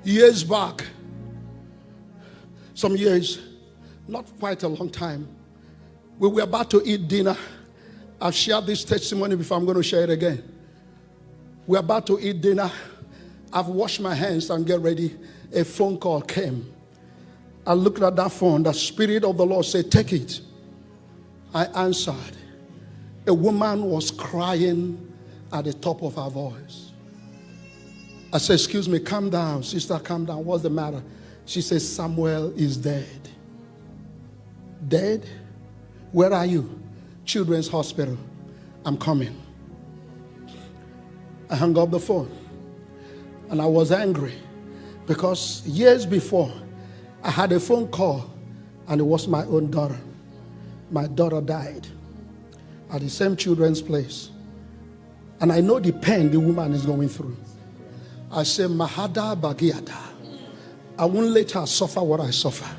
Years back, some years, not quite a long time, we were about to eat dinner. I've shared this testimony before. I'm going to share it again. We're about to eat dinner. I've washed my hands and get ready. A phone call came. I looked at that phone. The Spirit of the Lord said, take it. I answered. A woman was crying at the top of her voice. I said, excuse me, calm down. Sister, calm down. What's the matter? She says, Samuel is dead. Dead? Where are you? Children's Hospital. I'm coming. I hung up the phone. And I was angry because years before, I had a phone call and it was my own daughter. My daughter died at the same children's place. And I know the pain the woman is going through. I said, Mahada Bagiada. I won't let her suffer what I suffer.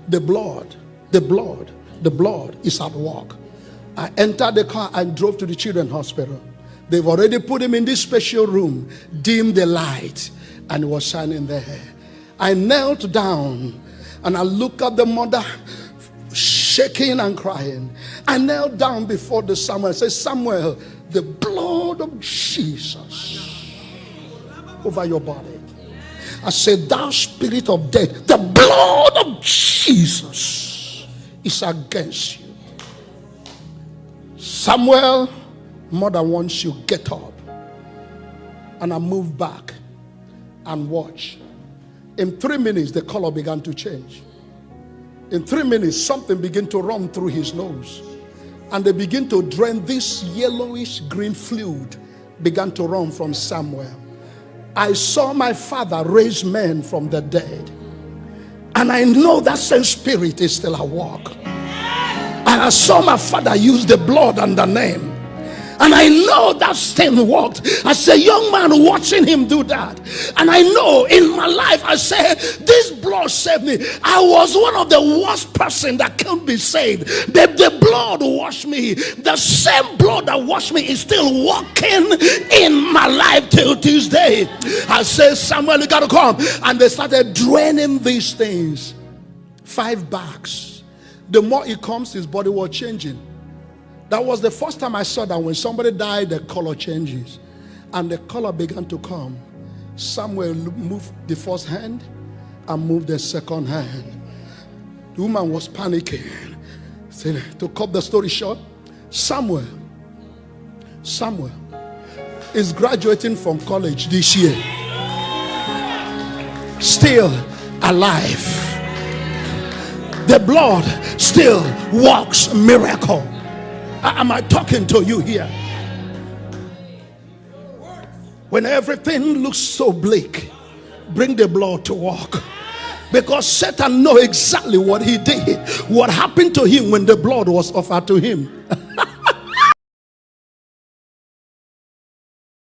The blood is at work. I entered the car and drove to the children's hospital. They've already put him in this special room, dimmed the light, and it was shining there. I knelt down and I looked at the mother, shaking and crying. I knelt down before the Samuel and said, Samuel, the blood of Jesus over your body. I said, thou spirit of death, the blood of Jesus is against you. Samuel, mother wants you, get up. And I moved back and watched. In 3 minutes, the color began to change. In 3 minutes, something began to run through his nose. And they begin to drain this yellowish green fluid began to run from somewhere. I saw my father raise men from the dead. And I know that same spirit is still at work. And I saw my father use the blood and the name. And I know that thing worked. As a young man watching him do that. And I know in my life, I said, this blood saved me. I was one of the worst person that can't be saved. The blood washed me. The same blood that washed me is still working in my life till Tuesday. I said, Samuel, you gotta come. And they started draining these things. 5 bags. The more it comes, his body was changing. That was the first time I saw that when somebody died, the color changes. And the color began to come. Samuel moved the first hand and moved the second hand. The woman was panicking. To cut the story short, Samuel is graduating from college this year. Still alive. The blood still works miracle. Am I talking to you here? When everything looks so bleak, bring the blood to work. Because Satan knows exactly what he did. What happened to him when the blood was offered to him.